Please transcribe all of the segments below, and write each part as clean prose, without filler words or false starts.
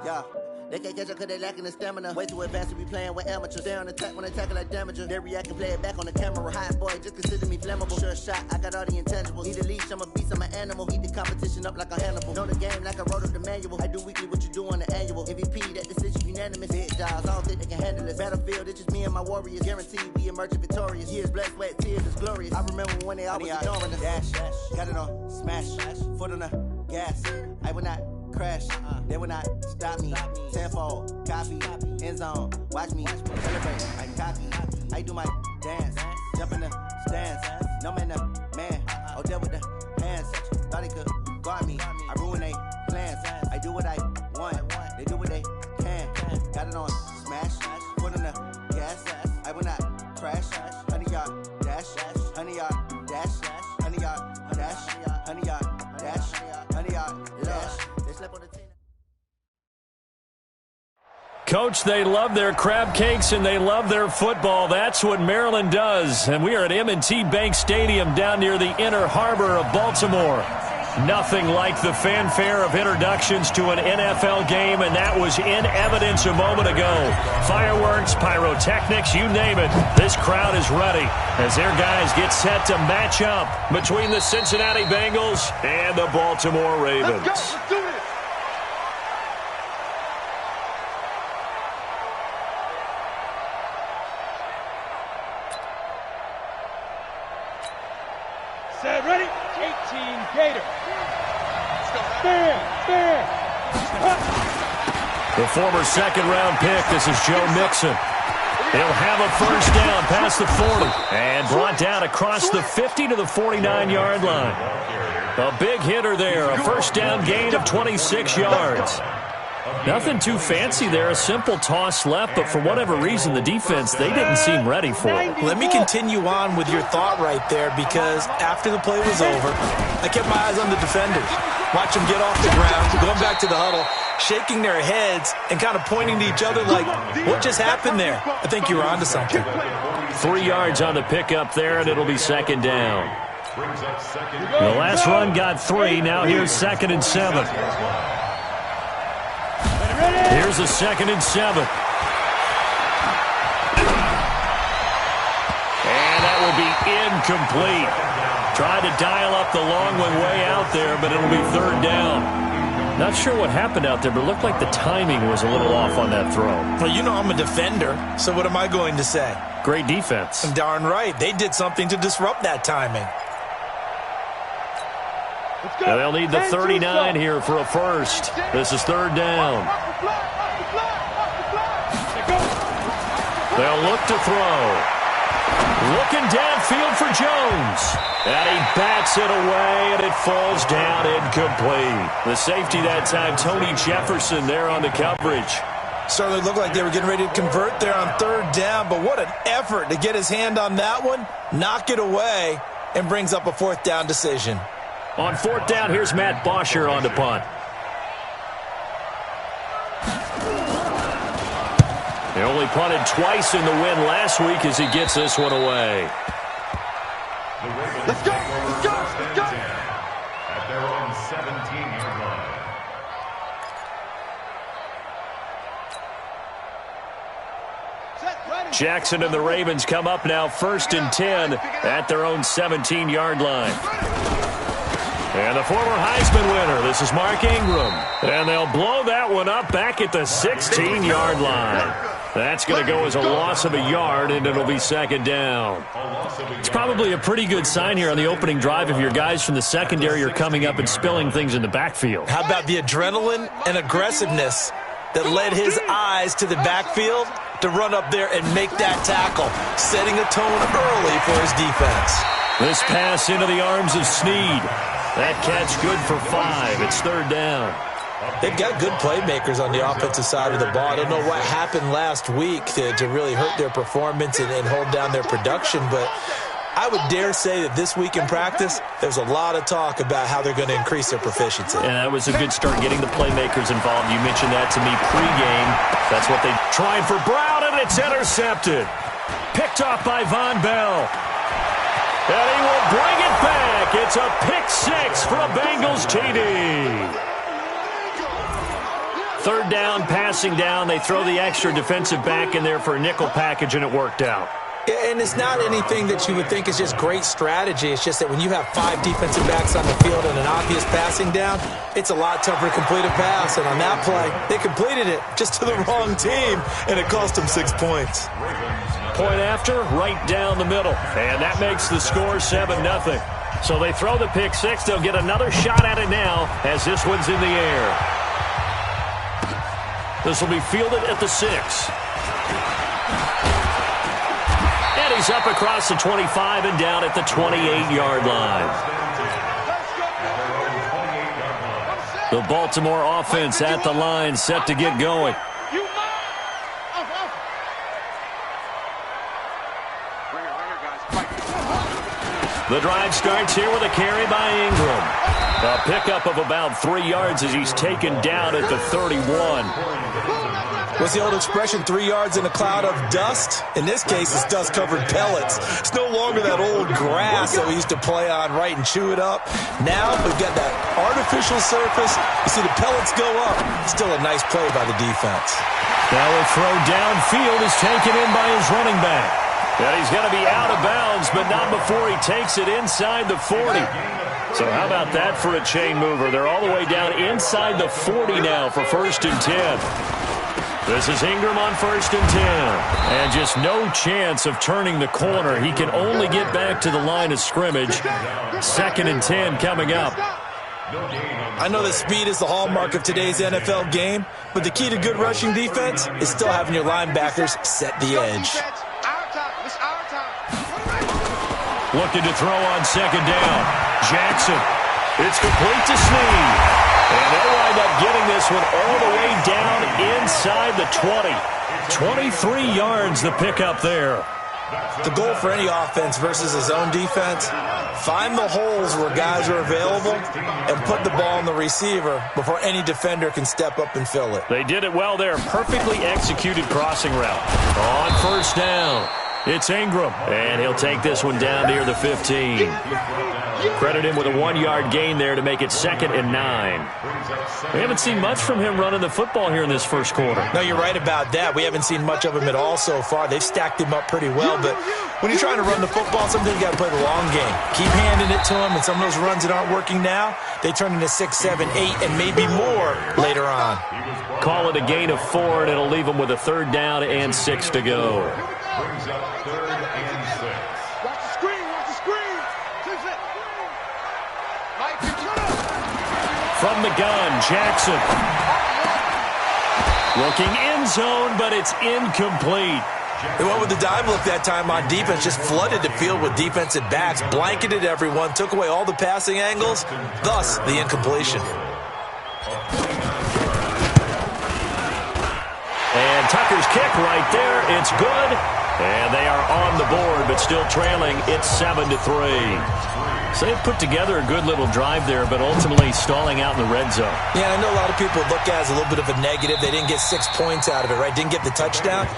Yeah. They can't catch up cause they lacking the stamina. Way too advanced to be playing with amateurs. They on attack when they tackle like damager. They react and play it back on the camera. Hot boy, just consider me flammable. Sure shot, I got all the intangibles. Need a leash, I'm a beast, I'm an animal. Eat the competition up like a Hannibal. Know the game like I wrote up the manual. I do weekly what you do on the annual. MVP, that decision unanimous. Big jobs, I don't think they can handle it. Battlefield, it's just me and my warriors. Guaranteed we emerge victorious. Years, blood, sweat, tears, it's glorious. I remember when they always ignoring us. Dash, got it on, smash, foot on the gas. I will not crash, they will not stop me. Tenfold, copy, end zone, watch me celebrate. I copy, I do my dance, jump in the stands. No man, man, oh there with the hands. Thought he could guard me, I ruin they plans. I do what I want, they do what they can. Got it on smash, foot on the gas. I will not crash, 100-yard dash, 100-yard dash, 100-yard dash, 100-yard dash, 100-yard dash. Coach, they love their crab cakes and they love their football. That's what Maryland does. And we are at M&T Bank Stadium down near the Inner Harbor of Baltimore. Nothing like the fanfare of introductions to an NFL game, and that was in evidence a moment ago. Fireworks, pyrotechnics, you name it. This crowd is ready as their guys get set to match up between the Cincinnati Bengals and the Baltimore Ravens. Let's do it. Set, ready? 18 Gator. Fair. The former second-round pick, this is Joe Mixon. He'll have a first down past the 40 and brought down across the 50 to the 49-yard line. A big hitter there, a first down gain of 26 yards. Nothing too fancy there, a simple toss left, but for whatever reason, the defense, they didn't seem ready for it. Let me continue on with your thought right there, because after the play was over, I kept my eyes on the defenders. Watch them get off the ground, going back to the huddle, shaking their heads and kind of pointing to each other like, what just happened there? I think you were onto something. 3 yards on the pickup there, and it'll be second down. The last run got 3. Now here's 2nd and 7. Here's a 2nd and 7. And that will be incomplete. Tried to dial up the long one way out there, but it'll be 3rd down. Not sure what happened out there, but it looked like the timing was a little off on that throw. Well, you know I'm a defender, so what am I going to say? Great defense. Darn right. They did something to disrupt that timing. And they'll need the 39 here for a first. This is 3rd down. They'll look to throw. Looking downfield for Jones. And he bats it away, and it falls down incomplete. The safety that time, Tony Jefferson, there on the coverage. Certainly looked like they were getting ready to convert there on 3rd down, but what an effort to get his hand on that one, knock it away, and brings up a 4th down decision. On 4th down, here's Matt Bosher on the punt. He only punted twice in the win last week as he gets this one away. Let's go. At their own 17-yard line. Jackson and the Ravens come up now 1st and 10 at their own 17-yard line. And the former Heisman winner, this is Mark Ingram. And they'll blow that one up back at the 16-yard line. That's going to go as a loss of a yard, and it'll be 2nd down. It's probably a pretty good sign here on the opening drive if your guys from the secondary are coming up and spilling things in the backfield. How about the adrenaline and aggressiveness that led his eyes to the backfield to run up there and make that tackle, setting a tone early for his defense. This pass into the arms of Snead. That catch good for 5. It's 3rd down. They've got good playmakers on the offensive side of the ball. I don't know what happened last week to really hurt their performance and hold down their production, but I would dare say that this week in practice, there's a lot of talk about how they're going to increase their proficiency. And that was a good start getting the playmakers involved. You mentioned that to me pregame. That's what they tried for Brown, and it's intercepted. Picked off by Von Bell. And he will bring it back. It's a pick 6 for a Bengals TD. Third down, passing down. They throw the extra defensive back in there for a nickel package, and it worked out. And it's not anything that you would think is just great strategy. It's just that when you have 5 defensive backs on the field and an obvious passing down, it's a lot tougher to complete a pass. And on that play, they completed it just to the wrong team, and it cost them 6 points. Point after, right down the middle. And that makes the score 7-0. So they throw the pick six. They'll get another shot at it now as this one's in the air. This will be fielded at the 6. And he's up across the 25 and down at the 28-yard line. The Baltimore offense at the line, set to get going. The drive starts here with a carry by Ingram. A pickup of about 3 yards as he's taken down at the 31. What's the old expression, 3 yards in a cloud of dust? In this case, it's dust-covered pellets. It's no longer that old grass that we used to play on, right, and chew it up. Now we've got that artificial surface. You see the pellets go up. Still a nice play by the defense. Now a throw downfield is taken in by his running back. And he's going to be out of bounds, but not before he takes it inside the 40. So how about that for a chain mover? They're all the way down inside the 40 now for 1st and 10. This is Ingram on 1st and 10. And just no chance of turning the corner. He can only get back to the line of scrimmage. 2nd and 10 coming up. I know that speed is the hallmark of today's NFL game, but the key to good rushing defense is still having your linebackers set the edge. Looking to throw on 2nd down. Jackson. It's complete to Snead. And they'll wind up getting this one all the way down inside the 20. 23 yards the pickup there. The goal for any offense versus his own defense, find the holes where guys are available and put the ball in the receiver before any defender can step up and fill it. They did it well there. Perfectly executed crossing route. On 1st down. It's Ingram, and he'll take this one down near the 15. Credit him with a 1-yard gain there to make it 2nd and 9. We haven't seen much from him running the football here in this first quarter. No, you're right about that. We haven't seen much of him at all so far. They've stacked him up pretty well, but when you're trying to run the football, sometimes you got to play the long game. Keep handing it to him, and some of those runs that aren't working now, they turn into 6, 7, 8, and maybe more later on. Call it a gain of 4, and it'll leave him with a 3rd down and 6 to go. Brings up 3rd and 6. Watch the screen, watch the screen. From the gun, Jackson. Looking end zone, but it's incomplete. They went with the dime look that time on defense, just flooded the field with defensive backs, blanketed everyone, took away all the passing angles, thus the incompletion. And Tucker's kick right there, it's good. And they are on the board, but still trailing. It's 7-3. So they put together a good little drive there, but ultimately stalling out in the red zone. Yeah, I know a lot of people look at it as a little bit of a negative. They didn't get 6 points out of it, right? Didn't get the touchdown.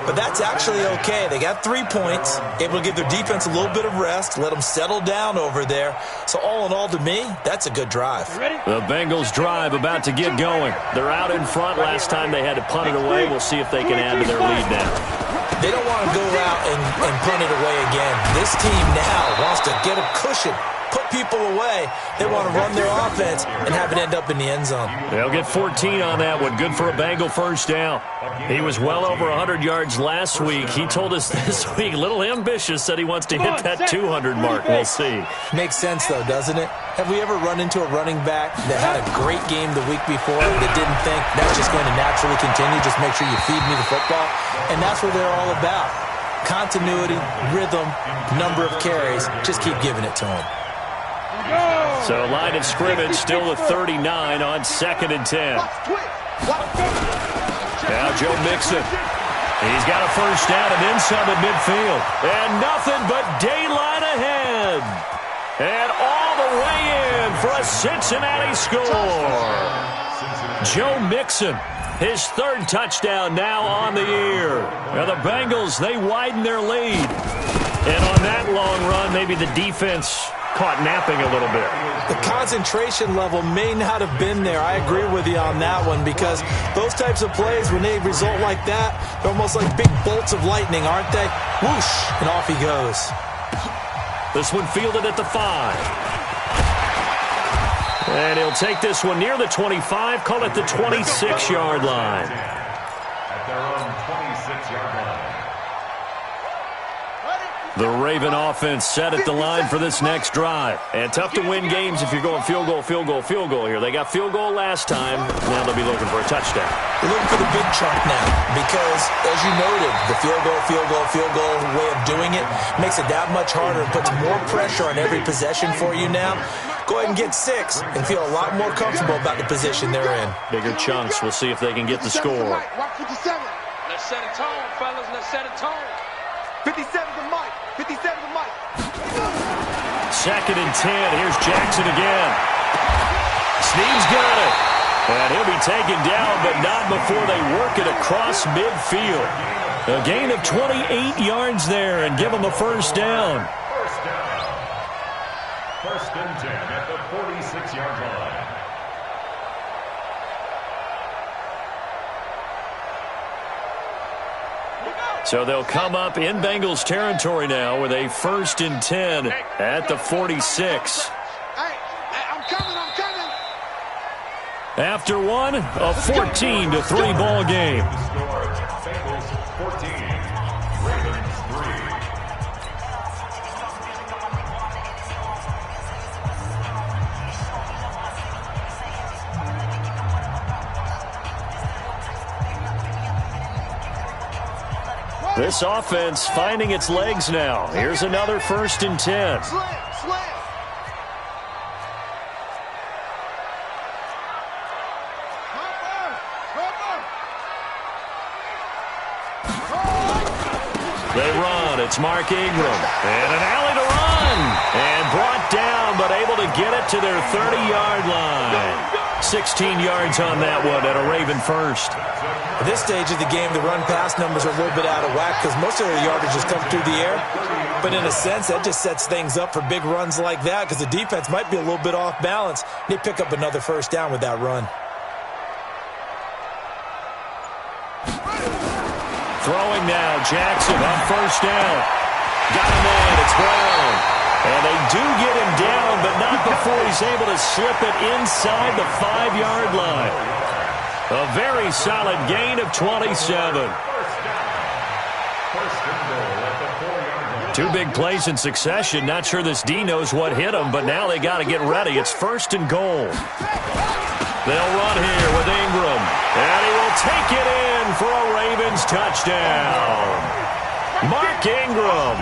But that's actually okay. They got 3 points, able to give their defense a little bit of rest, let them settle down over there. So all in all, to me, that's a good drive. The Bengals drive about to get going. They're out in front. Last time they had to punt it away. We'll see if they can add to their lead now. They don't want to go out and punt it away again. This team now wants to get a cushion, put people away. They want to run their offense and have it end up in the end zone. They'll get 14 on that one. Good for a Bengal 1st down. He was well over 100 yards last week. He told us this week, a little ambitious, said he wants to hit that 200 mark. We'll see. Makes sense, though, doesn't it? Have we ever run into a running back that had a great game the week before that didn't think that's just going to naturally continue? Just make sure you feed me the football. And that's what they're all about. Continuity, rhythm, number of carries. Just keep giving it to them. So line of scrimmage still a 39 on 2nd and 10. Now Joe Mixon. He's got a 1st down and then some at midfield. And nothing but daylight ahead. And all the way in for a Cincinnati score. Joe Mixon, his 3rd touchdown now on the year. Now the Bengals, they widen their lead. And on that long run, maybe the defense caught napping a little bit. The concentration level may not have been there. I agree with you on that one, because those types of plays, when they result like that, they're almost like big bolts of lightning, aren't they? Whoosh, and off he goes. This one fielded at the 5. And he'll take this one near the 25, call it the 26-yard line. At their own 26-yard line. The Raven offense set at the line for this next drive. And tough to win games if you're going field goal, field goal, field goal here. They got field goal last time. Now they'll be looking for a touchdown. They're looking for the big chunk now, because, as you noted, the field goal, field goal, field goal way of doing it makes it that much harder and puts more pressure on every possession for you now. Go ahead and get 6 and feel a lot more comfortable about the position they're in. Bigger chunks. We'll see if they can get the score. Watch 57. Let's set a tone, fellas. Let's set a tone. 57 to Mike. 57 to Mike. 2nd and 10. Here's Jackson again. Snead's got it. And he'll be taken down, but not before they work it across midfield. A gain of 28 yards there and give them a first down. First down. 1st and 10 at the 46-yard line. So they'll come up in Bengals territory now with a 1st and 10 at the 46. Hey, I'm coming. After one, a 14-3 ball game. Score, Bengals 14, Ravens 3. This offense finding its legs now. Here's another 1st and 10. Slam. They run. It's Mark Ingram. And an alley to run. And brought down, but able to get it to their 30-yard line. 16 yards on that one at a Raven first. At this stage of the game, the run-pass numbers are a little bit out of whack because most of their yardage has come through the air. But in a sense, that just sets things up for big runs like that because the defense might be a little bit off balance. They pick up another first down with that run. Throwing now, Jackson on first down. Got him in, it's Brown. And they do get him down, but not before he's able to slip it inside the 5-yard line. A very solid gain of 27. Two big plays in succession. Not sure this D knows what hit him, but now they got to get ready. It's 1st and goal. They'll run here with Ingram. And he will take it in for a Ravens touchdown. Mark Ingram,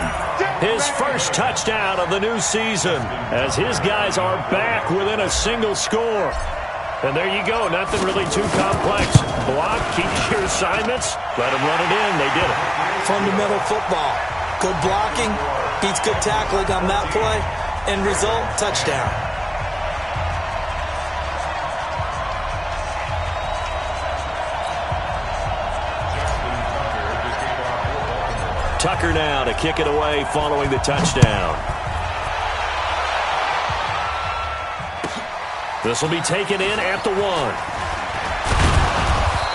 his first touchdown of the new season, as his guys are back within a single score. And there you go, nothing really too complex. Block, keep your assignments, let them run it in. They did it. Fundamental football. Good blocking, beats good tackling on that play. End result, touchdown. Tucker now to kick it away following the touchdown. This will be taken in at the 1.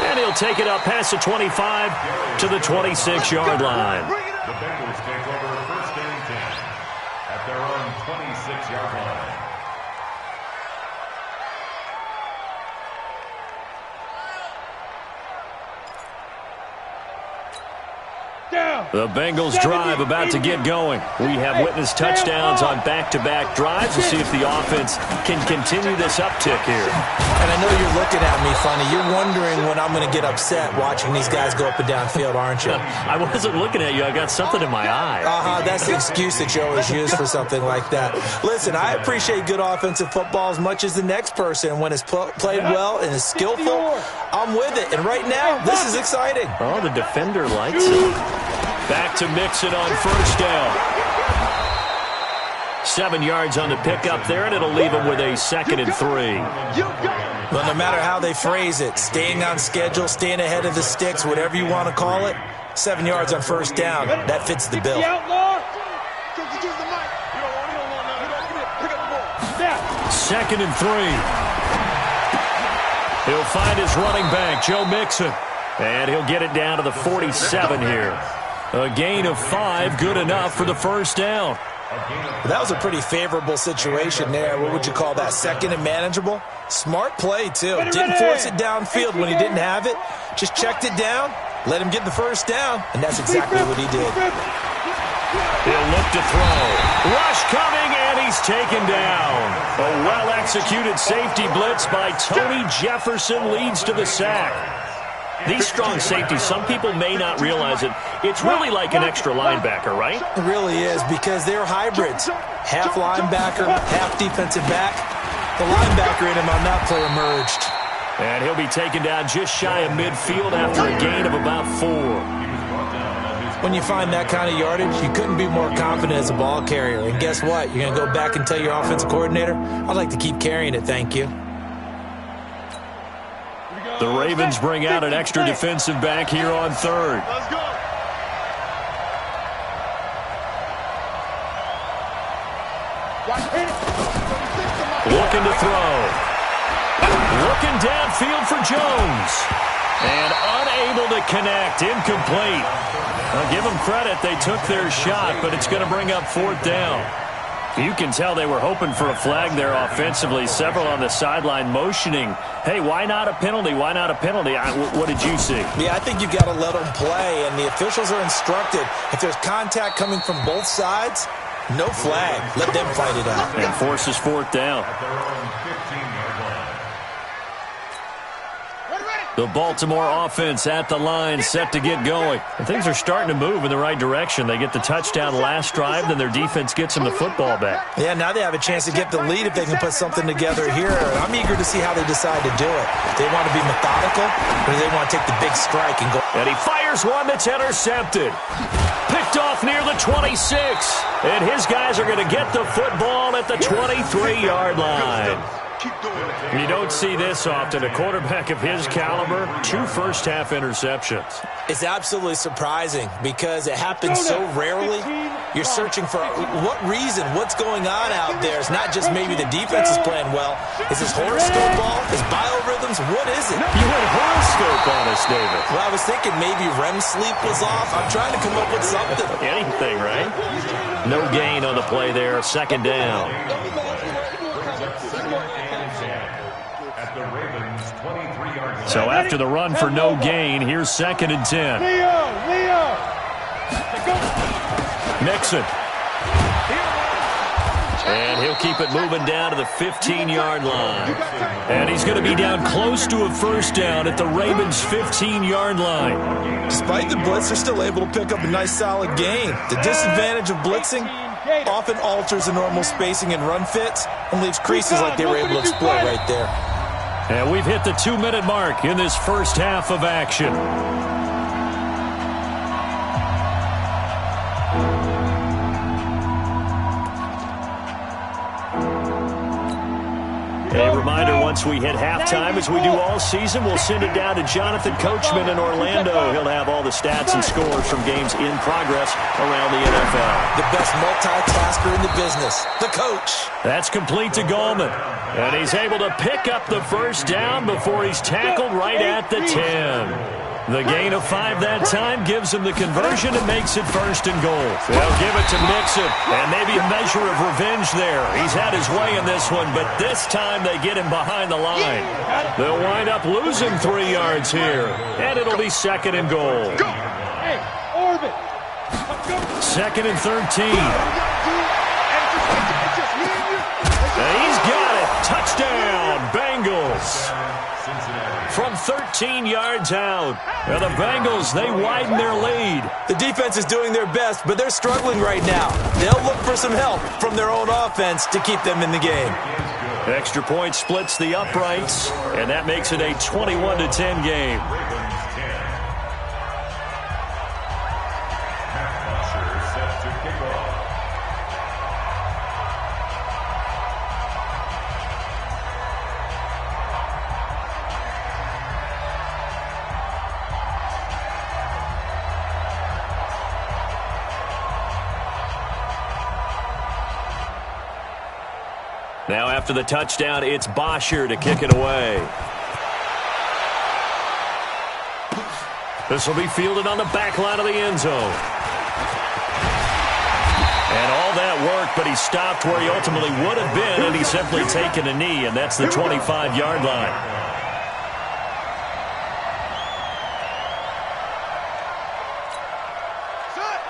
And he'll take it up past the 25 to the 26-yard line. The Bengals take over 1st and 10 at their own 26-yard line. The Bengals drive about to get going. We have witnessed touchdowns on back-to-back drives. We'll see if the offense can continue this uptick here. And I know you're looking at me funny. You're wondering when I'm going to get upset watching these guys go up and down field, aren't you? I wasn't looking at you. I got something in my eye. That's the excuse that you always use for something like that. Listen, I appreciate good offensive football as much as the next person. When it's played well and is skillful, I'm with it. And right now, this is exciting. Oh, the defender likes it. Back to Mixon on first down. 7 yards on the pickup there, and it'll leave him with a 2nd and 3. Well, no matter how they phrase it, staying on schedule, staying ahead of the sticks, whatever you want to call it, 7 yards on first down, that fits the bill. 2nd and 3. He'll find his running back, Joe Mixon. And he'll get it down to the 47 here. A gain of 5, good enough for the first down. That was a pretty favorable situation there. What would you call that? 2nd and manageable? Smart play, too. Didn't force it downfield when he didn't have it. Just checked it down, let him get the first down, and that's exactly what he did. He'll look to throw. Rush coming, and he's taken down. A well-executed safety blitz by Tony Jefferson leads to the sack. These strong safeties, some people may not realize it. It's really like an extra linebacker, right? It really is, because they're hybrids. Half linebacker, half defensive back. The linebacker in him on that play emerged. And he'll be taken down just shy of midfield after a gain of about 4. When you find that kind of yardage, you couldn't be more confident as a ball carrier. And guess what? You're going to go back and tell your offensive coordinator, I'd like to keep carrying it, thank you. The Ravens bring out an extra defensive back here on 3rd. Let's go. Looking to throw. Looking downfield for Jones. And unable to connect. Incomplete. I'll give them credit. They took their shot, but it's going to bring up 4th down. You can tell they were hoping for a flag there offensively. Several on the sideline motioning, hey, why not a penalty? Why not a penalty? What did you see? Yeah, I think you've got to let them play, and the officials are instructed. If there's contact coming from both sides, no flag. Let them fight it out. And forces 4th down. At their own 15-yard line. The Baltimore offense at the line, set to get going. And things are starting to move in the right direction. They get the touchdown last drive, then their defense gets them the football back. Yeah, now they have a chance to get the lead if they can put something together here. I'm eager to see how they decide to do it. They want to be methodical, or do they want to take the big strike and go? And he fires one that's intercepted. Picked off near the 26. And his guys are going to get the football at the 23-yard line. You don't see this often. A quarterback of his caliber, 2 first-half interceptions. It's absolutely surprising because it happens so rarely. You're searching for what reason, what's going on out there. It's not just maybe the defense is playing well. Is this horoscope ball? Is biorhythms? What is it? You went horoscope on us, David. Well, I was thinking maybe REM sleep was off. I'm trying to come up with something. Anything, right? No gain on the play there. 2nd down. At the Ravens' 23-yard line. So after the run for no gain, here's 2nd and 10. Leo. Mixon. And he'll keep it moving down to the 15-yard line. And he's going to be down close to a first down at the Ravens' 15-yard line. Despite the blitz, they're still able to pick up a nice solid gain. The disadvantage of blitzing often alters the normal spacing and run fits and leaves creases like they were able to exploit right there. And we've hit the 2-minute mark in this first half of action. A reminder, once we hit halftime, as we do all season, we'll send it down to Jonathan Coachman in Orlando. He'll have all the stats and scores from games in progress around the NFL. The best multitasker in the business, the coach. That's complete to Gallman. And he's able to pick up the first down before he's tackled right at the 10. The gain of 5 that time gives him the conversion and makes it 1st and goal. They'll give it to Mixon, and maybe a measure of revenge there. He's had his way in this one, but this time they get him behind the line. They'll wind up losing 3 yards here, and it'll be 2nd and goal. 2nd and 13. And he's got it. Touchdown, Bengals. From 13 yards out. And the Bengals, they widen their lead. The defense is doing their best, but they're struggling right now. They'll look for some help from their own offense to keep them in the game. Extra point splits the uprights, and that makes it a 21-10 game. Set to kick off. Now after the touchdown, it's Bosher to kick it away. This will be fielded on the back line of the end zone. And all that work, but he stopped where he ultimately would have been, and he's simply taken a knee, and that's the 25-yard line.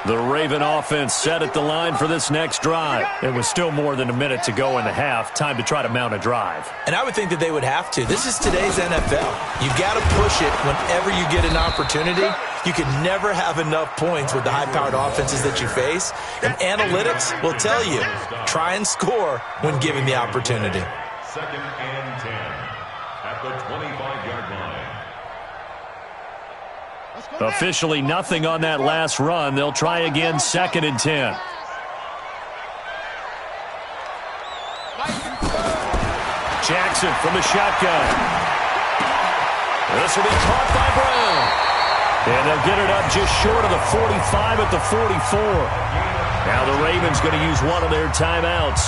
The Raven offense set at the line for this next drive. It was still more than a minute to go in the half. Time to try to mount a drive. And I would think that they would have to. This is today's NFL. You got to push it whenever you get an opportunity. You can never have enough points with the high-powered offenses that you face. And analytics will tell you, try and score when given the opportunity. 2nd and 10 at the 25-yard line. Officially nothing on that last run. They'll try again, 2nd and 10. Jackson from the shotgun. This will be caught by Brown. And they'll get it up just short of the 45 at the 44. Now the Ravens going to use one of their timeouts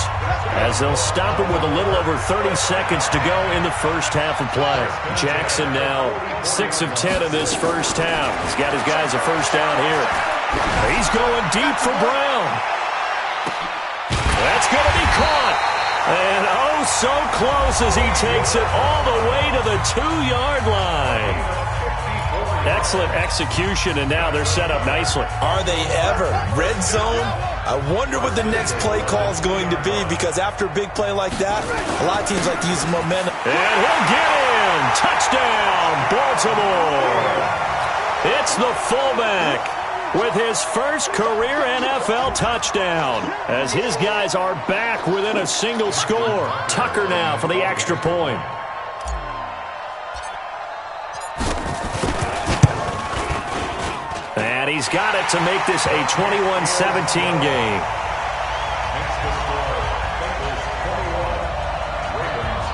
as they'll stop it with a little over 30 seconds to go in the first half of play. Jackson now 6 of 10 in this first half. He's got his guys a first down here. He's going deep for Brown. That's going to be caught. And oh, so close as he takes it all the way to the 2-yard line. Excellent execution, and now they're set up nicely. Are they ever? Red zone? I wonder what the next play call is going to be, because after a big play like that, a lot of teams like to use momentum. And he'll get in. Touchdown, Baltimore. It's the fullback with his first career NFL touchdown, as his guys are back within a single score. Tucker now for the extra point. And he's got it to make this a 21-17 game. Next to score, Bengals 21, Ravens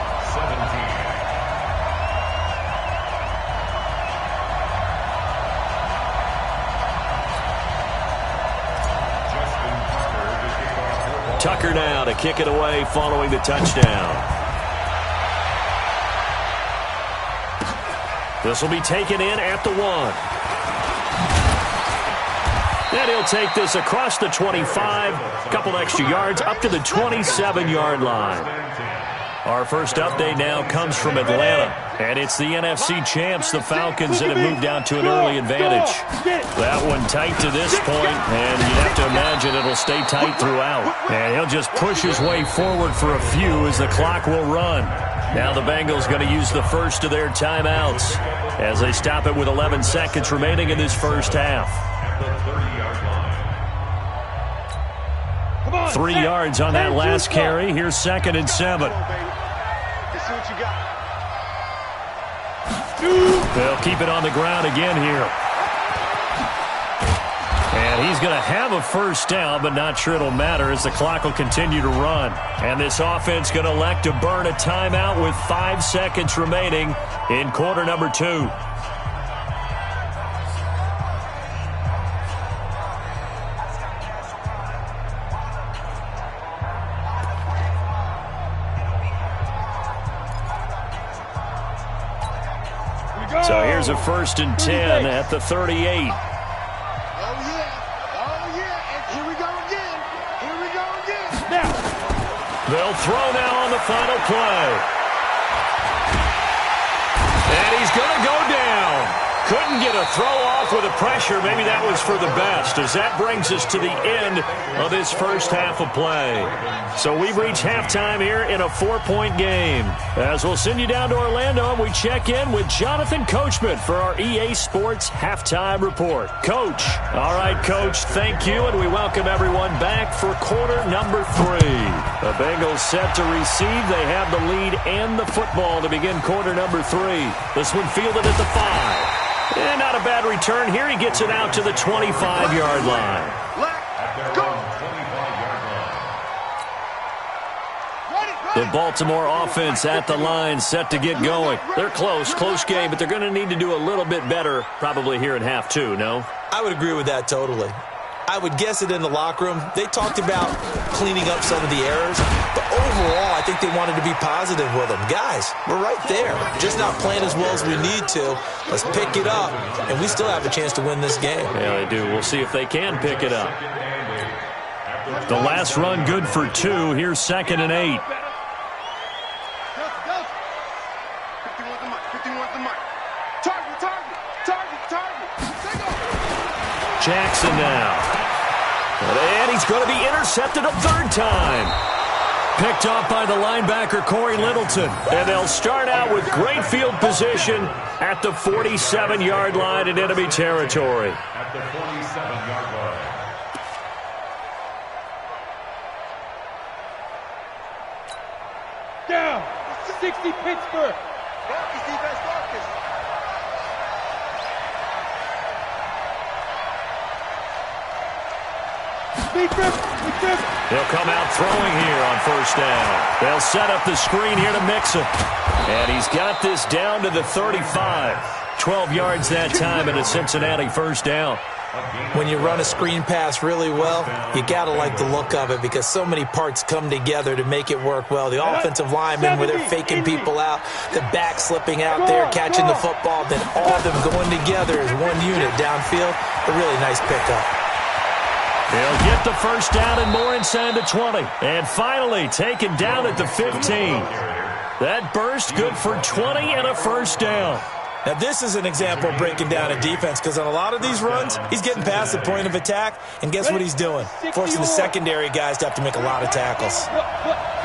17. Tucker now to kick it away following the touchdown. This will be taken in at the 1. And he'll take this across the 25, a couple extra yards, up to the 27-yard line. Our first update now comes from Atlanta, and it's the NFC champs, the Falcons, that have moved out to an early advantage. That one tight to this point, and you'd have to imagine it'll stay tight throughout. And he'll just push his way forward for a few as the clock will run. Now the Bengals going to use the first of their timeouts as they stop it with 11 seconds remaining in this first half. 3 yards on that last carry. Here's 2nd and 7. They'll keep it on the ground again here. And he's going to have a first down, but not sure it'll matter as the clock will continue to run. And this offense going to elect to burn a timeout with 5 seconds remaining in quarter number 2. So here's a 1st and 10 at the 38. Oh, yeah. And here we go again. Here we go again. Now. They'll throw now on the final play. And he's going to go down. Couldn't get a throw off with the pressure. Maybe that was for the best, as that brings us to the end of this first half of play. So we've reached halftime here in a 4-point game. As we'll send you down to Orlando, and we check in with Jonathan Coachman for our EA Sports Halftime Report. Coach. All right, Coach, thank you, and we welcome everyone back for quarter number 3. The Bengals set to receive. They have the lead and the football to begin quarter number 3. This one fielded at the 5. And not a bad return here. He gets it out to the 25-yard line. The Baltimore offense at the line, set to get going. They're close game, but they're going to need to do a little bit better probably here in half 2, no? I would agree with that totally. I would guess it in the locker room. They talked about cleaning up some of the errors, but overall, I think they wanted to be positive with him. Guys, we're right there. Just not playing as well as we need to. Let's pick it up, and we still have a chance to win this game. Yeah, they do. We'll see if they can pick it up. The last run good for 2. Here's 2nd and 8. Jackson now. And he's going to be intercepted a 3rd time. Picked off by the linebacker, Corey Littleton. And they'll start out with great field position at the 47-yard line in enemy territory. At the 47-yard line. Down. 60 Pittsburgh. Marcus, defense, Marcus. They'll come out throwing here on 1st down. They'll set up the screen here to Mixon. And he's got this down to the 35. 12 yards that time and a Cincinnati 1st down. When you run a screen pass really well, you got to like the look of it because so many parts come together to make it work well. The offensive linemen, where they're faking people out, the back slipping out there, catching the football, then all of them going together as one unit downfield. A really nice pickup. They'll get the 1st down and more inside the 20. And finally taken down at the 15. That burst good for 20 and a 1st down. Now, this is an example of breaking down a defense because on a lot of these runs, he's getting past the point of attack, and guess what he's doing? Forcing the secondary guys to have to make a lot of tackles.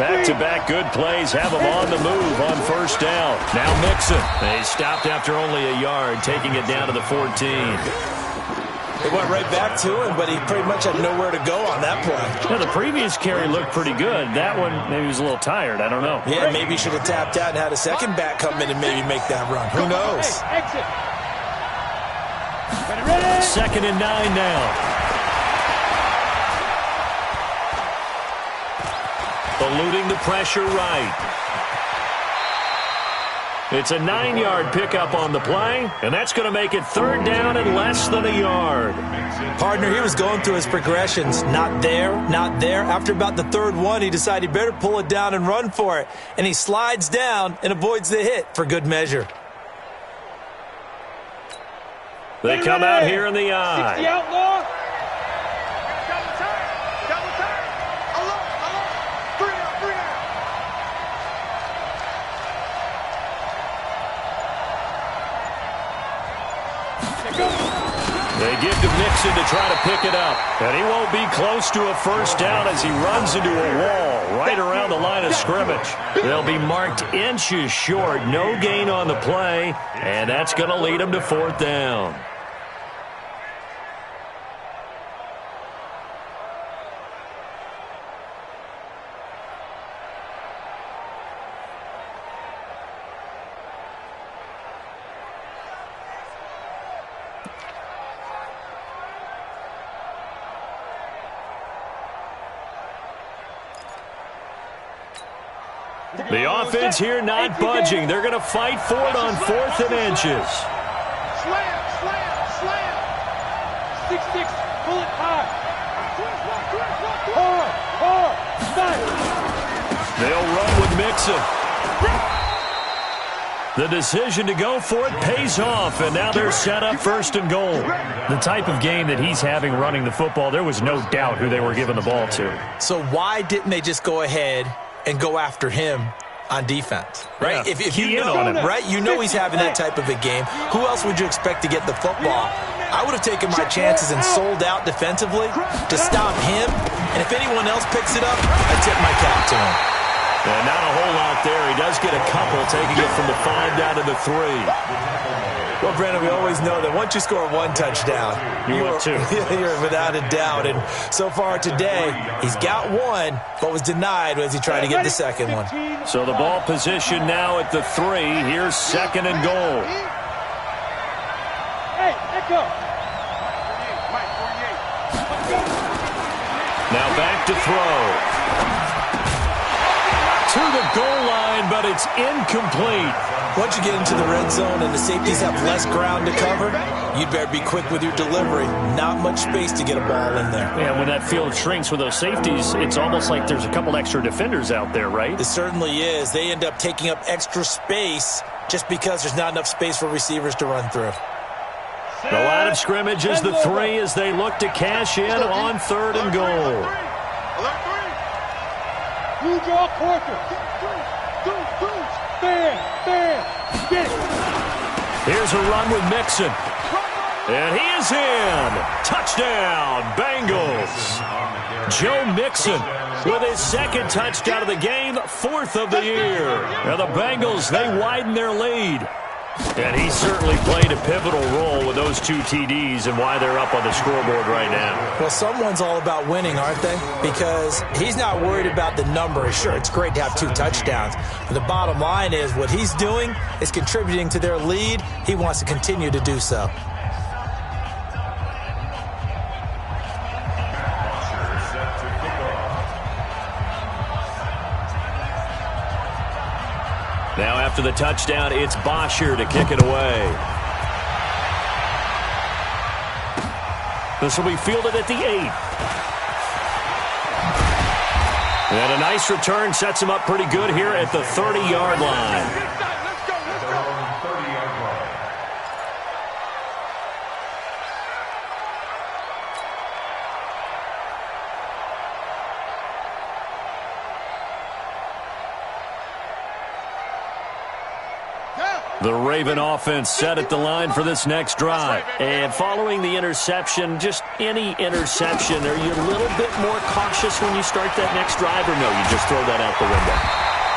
Back-to-back good plays have him on the move on 1st down. Now Mixon. They stopped after only a yard, taking it down to the 14. They went right back to him, but he pretty much had nowhere to go on that play. Yeah, the previous carry looked pretty good. That one, maybe he was a little tired. I don't know. Yeah, maybe he should have tapped out and had a second back come in and maybe make that run. Who knows? Exit. 2nd and 9 now. Eluding the pressure right. It's a 9-yard pickup on the play, and that's going to make it 3rd down and less than a yard. Partner, he was going through his progressions. Not there, not there. After about the 3rd one, he decided he better pull it down and run for it. And he slides down and avoids the hit for good measure. They come out here in the eye. 60 outlaw. They give to Mixon to try to pick it up. And he won't be close to a 1st down as he runs into a wall right around the line of scrimmage. They'll be marked inches short. No gain on the play. And that's going to lead them to 4th down. The offense here not budging. They're going to fight for it on 4th and inches. Slam, slam, slam. 6-6, pull it high. Hard, They'll run with Mixon. The decision to go for it pays off, and now they're set up 1st and goal. The type of game that he's having running the football, there was no doubt who they were giving the ball to. So why didn't they just go ahead and go after him on defense, right? Yeah, if you know him, right? You know he's having that type of a game. Who else would you expect to get the football? I would have taken my chances and sold out defensively to stop him. And if anyone else picks it up, I tip my cap to him. And not a whole lot there. He does get a couple, taking it from the 5 down to the 3. Well, Brandon, we always know that once you score 1 touchdown, you're 2. You're without a doubt. And so far today, he's got 1, but was denied as he tried to get the 2nd one. So the ball position now at the 3. Here's 2nd and goal. Hey, echo. Now back to throw. to the goal line, but it's incomplete. Once you get into the red zone and the safeties have less ground to cover, you'd better be quick with your delivery. Not much space to get a ball in there. Yeah, when that field shrinks with those safeties, it's almost like there's a couple extra defenders out there, right? It certainly is. They end up taking up extra space just because there's not enough space for receivers to run through. The line of scrimmage is the 3 as they look to cash in on 3rd and goal. You draw quarter. Stand. Get it. Here's a run with Mixon. And he is in. Touchdown, Bengals. Joe Mixon with his 2nd touchdown of the game, 4th of the year. Now the Bengals, they widen their lead. And he certainly played a pivotal role with those 2 TDs and why they're up on the scoreboard right now. Well, someone's all about winning, aren't they? Because he's not worried about the number. Sure, it's great to have 2 touchdowns. But the bottom line is what he's doing is contributing to their lead. He wants to continue to do so. Now after the touchdown, it's Bosher to kick it away. This will be fielded at the 8. And a nice return sets him up pretty good here at the 30-yard line. The Raven offense set at the line for this next drive. And following the interception, just any interception, are you a little bit more cautious when you start that next drive, or no, you just throw that out the window?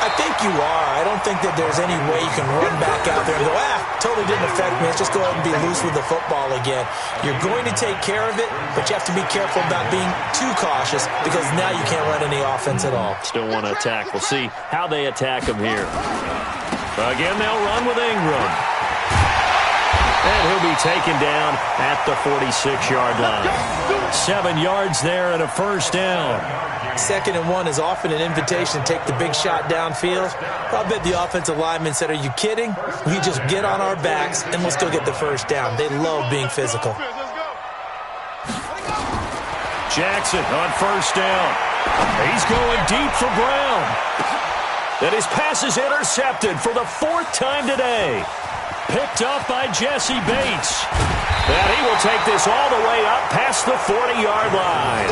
I think you are. I don't think that there's any way you can run back out there and go, totally didn't affect me. Let's just go ahead and be loose with the football again. You're going to take care of it, but you have to be careful about being too cautious because now you can't run any offense at all. Still want to attack. We'll see how they attack him here. Again, they'll run with Ingram. And he'll be taken down at the 46-yard line. 7 yards there and a first down. 2nd and 1 is often an invitation to take the big shot downfield. I bet the offensive lineman said, are you kidding? We just get on our backs and we'll still get the first down. They love being physical. Jackson on first down. He's going deep for Brown. And his pass is intercepted for the 4th time today. Picked up by Jesse Bates. And he will take this all the way up past the 40-yard line.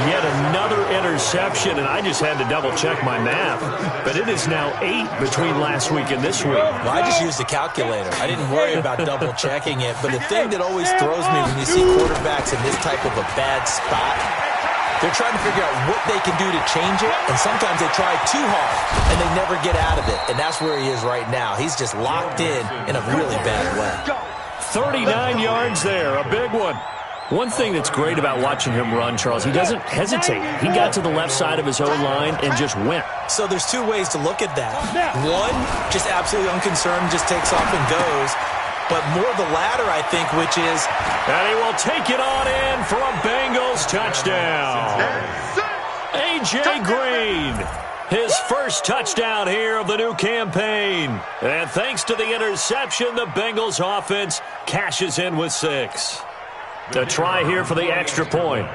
Yet another interception, and I just had to double-check my math. But it is now 8 between last week and this week. Well, I just used a calculator. I didn't worry about double-checking it. But the thing that always throws me when you see quarterbacks in this type of a bad spot, they're trying to figure out what they can do to change it, and sometimes they try too hard, and they never get out of it. And that's where he is right now. He's just locked in a really bad way. 39 yards there, a big one. One thing that's great about watching him run, Charles, he doesn't hesitate. He got to the left side of his own line and just went. So there's 2 ways to look at that. One, just absolutely unconcerned, just takes off and goes. But more the latter, I think, which is... And he will take it on in for a Bengals touchdown. A.J. Green, his first touchdown here of the new campaign. And thanks to the interception, the Bengals offense cashes in with 6. A try here for the extra point.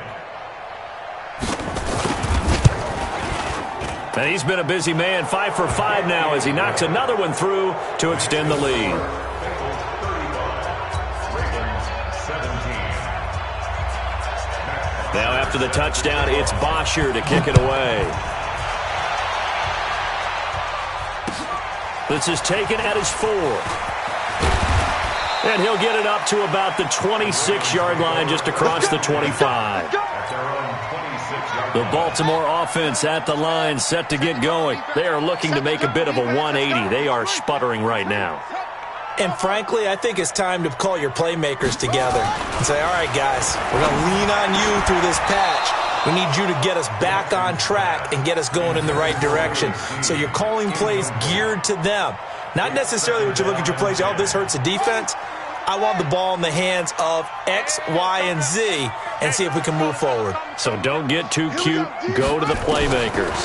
And he's been a busy man, 5 for 5 now as he knocks another one through to extend the lead. Now after the touchdown, it's Bosher to kick it away. This is taken at his 4. And he'll get it up to about the 26-yard line just across the 25. The Baltimore offense at the line set to get going. They are looking to make a bit of a 180. They are sputtering right now. And frankly, I think it's time to call your playmakers together and say, all right, guys, we're going to lean on you through this patch. We need you to get us back on track and get us going in the right direction. So you're calling plays geared to them. Not necessarily what you look at your plays, oh, this hurts the defense. I want the ball in the hands of X, Y, and Z and see if we can move forward. So don't get too cute. Go to the playmakers.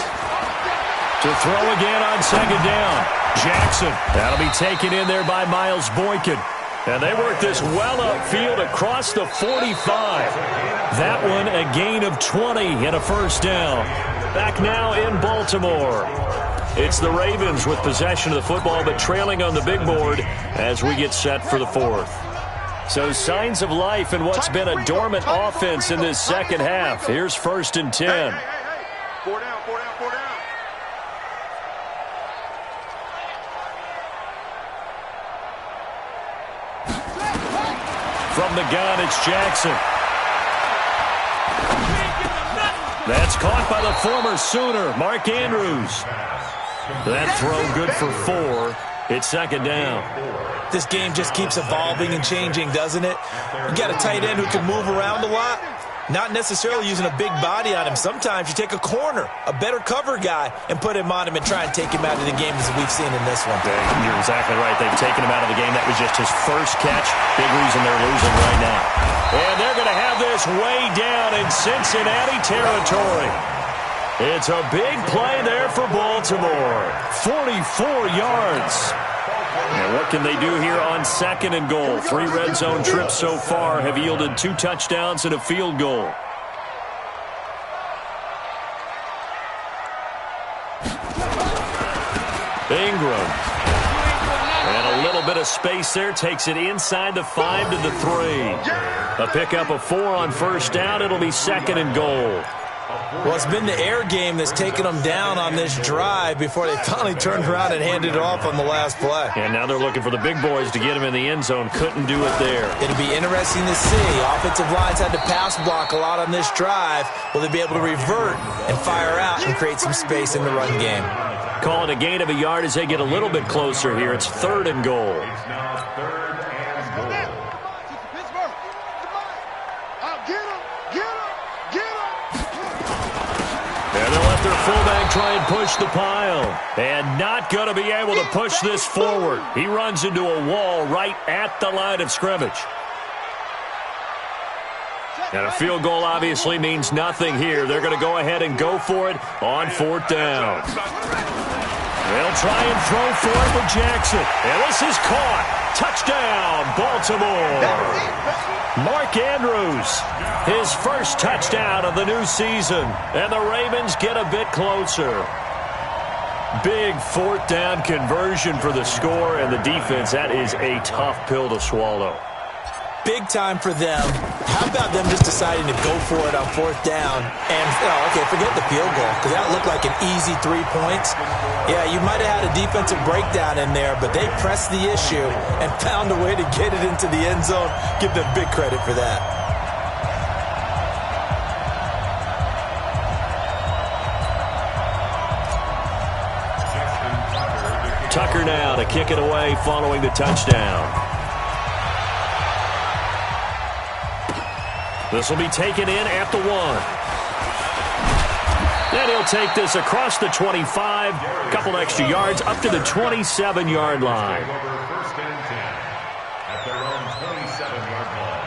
To throw again on second down. Jackson. That'll be taken in there by Miles Boykin. And they work this well upfield across the 45. That one a gain of 20 and a first down. Back now in Baltimore. It's the Ravens with possession of the football, but trailing on the big board as we get set for the fourth. So signs of life in what's been a dormant offense in this second half. Here's 1st and 10. Four down. From the gun, it's Jackson. That's caught by the former Sooner, Mark Andrews. That throw good for 4. It's second down. This game just keeps evolving and changing, doesn't it? You got a tight end who can move around a lot. Not necessarily using a big body on him. Sometimes you take a corner, a better cover guy, and put him on him and try and take him out of the game as we've seen in this one. You're exactly right. They've taken him out of the game. That was just his first catch. Big reason they're losing right now. And they're going to have this way down in Cincinnati territory. It's a big play there for Baltimore. 44 yards. And what can they do here on 2nd and goal? 3 red zone trips so far have yielded 2 touchdowns and a field goal. Ingram. And a little bit of space there. Takes it inside the 5 to the 3. A pickup of 4 on first down. It'll be 2nd and goal. Well, it's been the air game that's taken them down on this drive before they finally turned around and handed it off on the last play. And now they're looking for the big boys to get him in the end zone. Couldn't do it there. It'll be interesting to see. Offensive lines had to pass block a lot on this drive. Will they be able to revert and fire out and create some space in the run game? Calling a gain of a yard as they get a little bit closer here. It's 3rd and goal. Their fullback try and push the pile. And not going to be able to push this forward. He runs into a wall right at the line of scrimmage. And a field goal obviously means nothing here. They're going to go ahead and go for it on 4th down. They'll try and throw for it with Jackson. And this is caught. Touchdown, Baltimore. Mark Andrews, his first touchdown of the new season. And the Ravens get a bit closer. Big 4th down conversion for the score, and the defense, that is a tough pill to swallow. Big time for them. How about them just deciding to go for it on 4th down? And, okay, forget the field goal, because that looked like an easy 3 points. Yeah, you might have had a defensive breakdown in there, but they pressed the issue and found a way to get it into the end zone. Give them big credit for that. Tucker now to kick it away following the touchdown. This will be taken in at the 1. And he'll take this across the 25, a couple extra yards up to the 27-yard line. First and 10 at their own 27-yard line.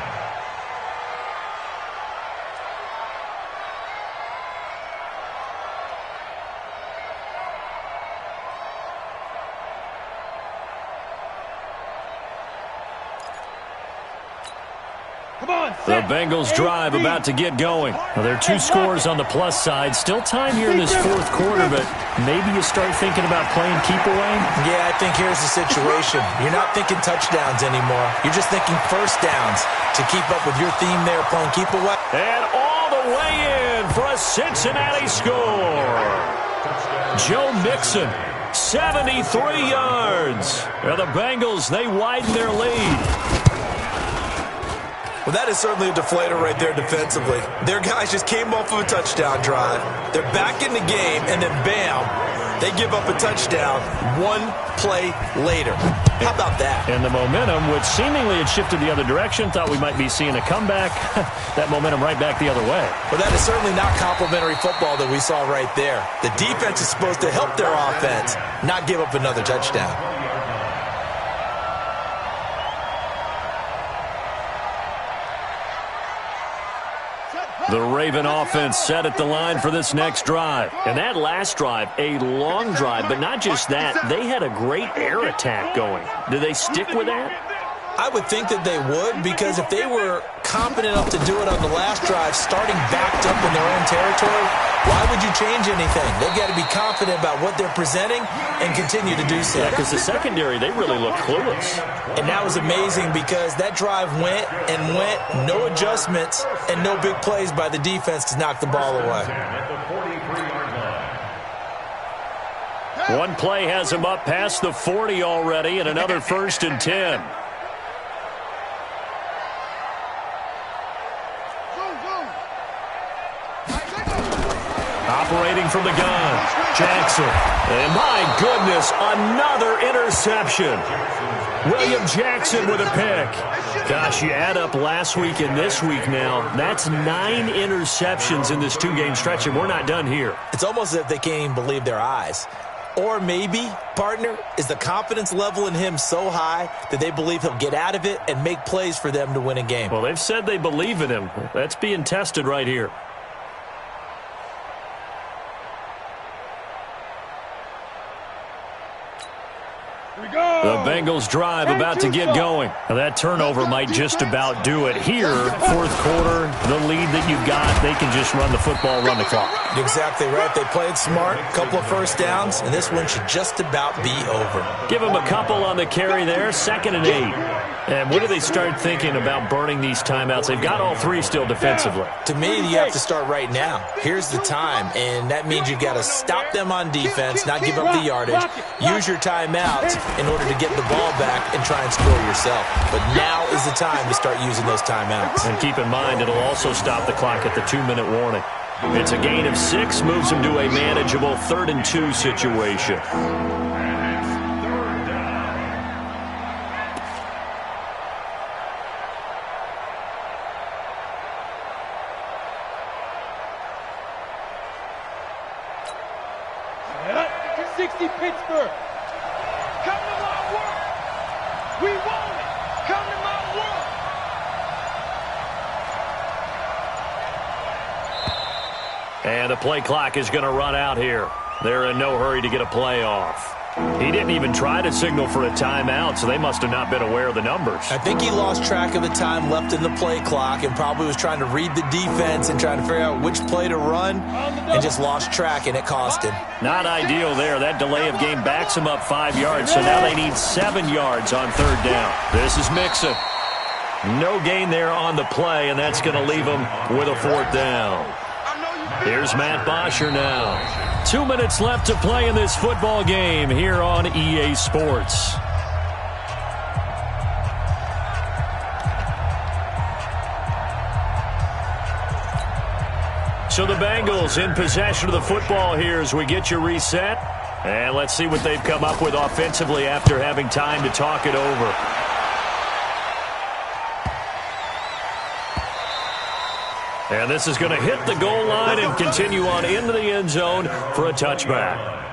The Bengals drive about to get going. Well, there are 2 scores on the plus side. Still time here in this 4th quarter, but maybe you start thinking about playing keep away? Yeah, I think here's the situation. You're not thinking touchdowns anymore. You're just thinking first downs to keep up with your theme there, playing keep away. And all the way in for a Cincinnati score. Joe Mixon, 73 yards. Now the Bengals, they widen their lead. Well, that is certainly a deflator right there defensively. Their guys just came off of a touchdown drive. They're back in the game, and then bam, they give up a touchdown 1 play later. How about that? And the momentum, which seemingly had shifted the other direction, thought we might be seeing a comeback. That momentum right back the other way. Well, that is certainly not complimentary football that we saw right there. The defense is supposed to help their offense, not give up another touchdown. Set, The Raven offense set at the line for this next drive. And that last drive, a long drive, but not just that. They had a great air attack going. Do they stick with that? I would think that they would, because if they were confident enough to do it on the last drive, starting backed up in their own territory, why would you change anything? They've got to be confident about what they're presenting and continue to do so. Yeah, because the secondary, they really look clueless. And that was amazing because that drive went and went, no adjustments, and no big plays by the defense to knock the ball away. One play has him up past the 40 already, and another 1st and 10. Operating from the gun, Jackson. And my goodness, another interception. William Jackson with a pick. Gosh, you add up last week and this week now, that's 9 interceptions in this 2-game stretch, and we're not done here. It's almost as if they can't even believe their eyes. Or maybe, partner, is the confidence level in him so high that they believe he'll get out of it and make plays for them to win a game. Well, they've said they believe in him. That's being tested right here. The Bengals drive about to get going. Now, that turnover might just about do it here. 4th quarter, the lead that you've got, they can just run the football, run the clock. Exactly right. They played smart, a couple of first downs, and this one should just about be over. Give them a couple on the carry there, 2nd and 8. And when do they start thinking about burning these timeouts? They've got all 3 still defensively. To me, you have to start right now. Here's the time, and that means you've got to stop them on defense, not give up the yardage, use your timeouts in order to get the ball back and try and score yourself. But now is the time to start using those timeouts. And keep in mind, it'll also stop the clock at the 2-minute warning. It's a gain of 6, moves them to a manageable 3rd and 2 situation. Pittsburgh. Come to my world. We want it. Come to my world. And the play clock is going to run out here. They're in no hurry to get a play off. He didn't even try to signal for a timeout, so they must have not been aware of the numbers. I think he lost track of the time left in the play clock and probably was trying to read the defense and trying to figure out which play to run and just lost track, and it cost him. Not ideal there. That delay of game backs him up 5 yards, so now they need 7 yards on 3rd down. This is Mixon. No gain there on the play, and that's going to leave him with a 4th down. Here's Matt Bosher now. 2 minutes left to play in this football game here on EA Sports. So the Bengals in possession of the football here as we get you reset. And let's see what they've come up with offensively after having time to talk it over. And this is going to hit the goal line and continue on into the end zone for a touchback.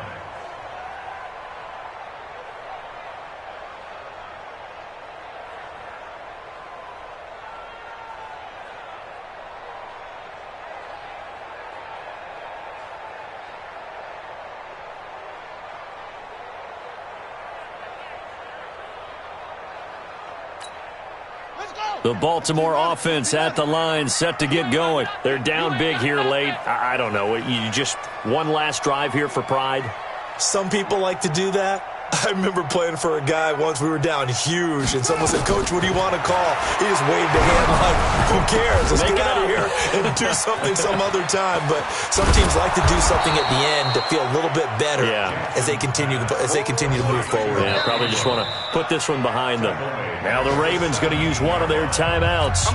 The Baltimore offense at the line, set to get going. They're down big here late. I don't know. You just one last drive here for pride? Some people like to do that. I remember playing for a guy once. We were down huge, and someone said, "Coach, what do you want to call?" He just waved a hand like, "Who cares? Let's get out of here and do something some other time." But some teams like to do something at the end to feel a little bit better as they continue to move forward. Yeah, probably just want to put this one behind them. Now the Ravens going to use one of their timeouts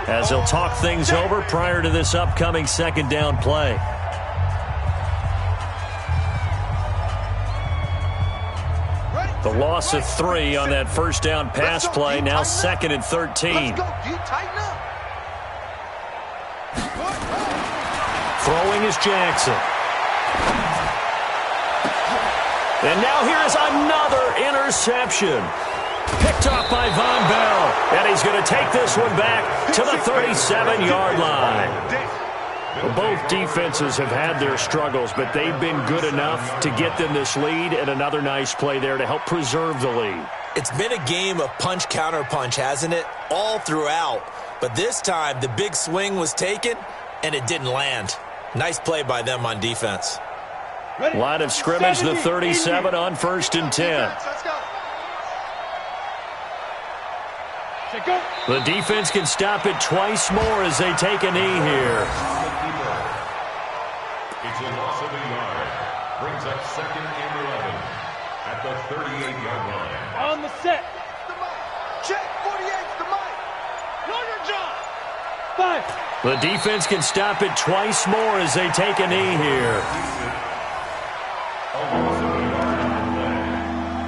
as they'll talk things over prior to this upcoming 2nd down play. The loss of 3 on that 1st down pass play, now 2nd and 13. Throwing is Jackson. And now here's another interception. Picked off by Von Bell. And he's going to take this one back to the 37-yard line. Well, both defenses have had their struggles, but they've been good enough to get them this lead, and another nice play there to help preserve the lead. It's been a game of punch-counter-punch, hasn't it? All throughout. But this time, the big swing was taken, and it didn't land. Nice play by them on defense. Line of scrimmage, the 37 on 1st and 10. The defense can stop it twice more as they take a knee here. It's a loss of a yard. Brings up 2nd and 11 at the 38-yard line. On the set. Check, 48's the mic. Know your job. 5. The defense can stop it twice more as they take a knee here. A loss of a yard on the play.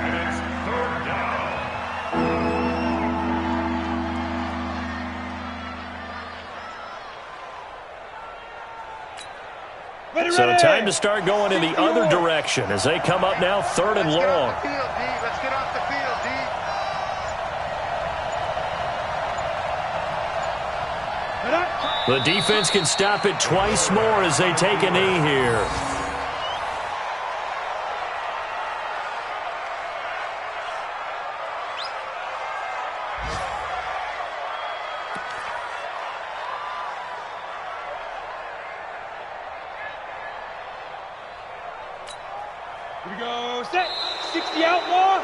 And it's 3rd down. So time to start going in the other direction as they come up now 3rd and long. Let's get off the field, D. The defense can stop it twice more as they take a knee here. Here we go. Set. 60 outlaw.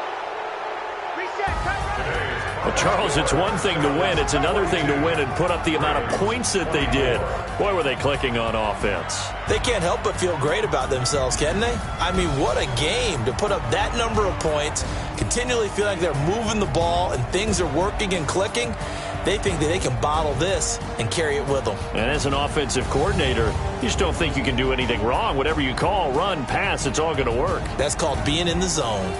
Well, Charles, it's one thing to win. It's another thing to win and put up the amount of points that they did. Boy, were they clicking on offense. They can't help but feel great about themselves, can they? I mean, what a game to put up that number of points, continually feel like they're moving the ball and things are working and clicking. They think that they can bottle this and carry it with them. And as an offensive coordinator, you just don't think you can do anything wrong. Whatever you call, run, pass, it's all going to work. That's called being in the zone.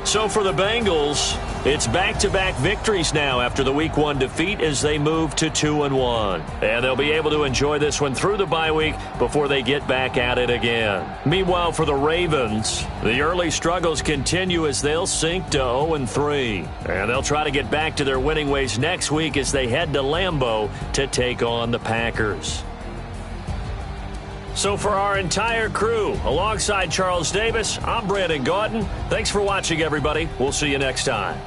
So for the Bengals, it's back-to-back victories now after the Week 1 defeat as they move to 2-1. And they'll be able to enjoy this one through the bye week before they get back at it again. Meanwhile, for the Ravens, the early struggles continue as they'll sink to 0-3. And they'll try to get back to their winning ways next week as they head to Lambeau to take on the Packers. So for our entire crew, alongside Charles Davis, I'm Brandon Gaudin. Thanks for watching, everybody. We'll see you next time.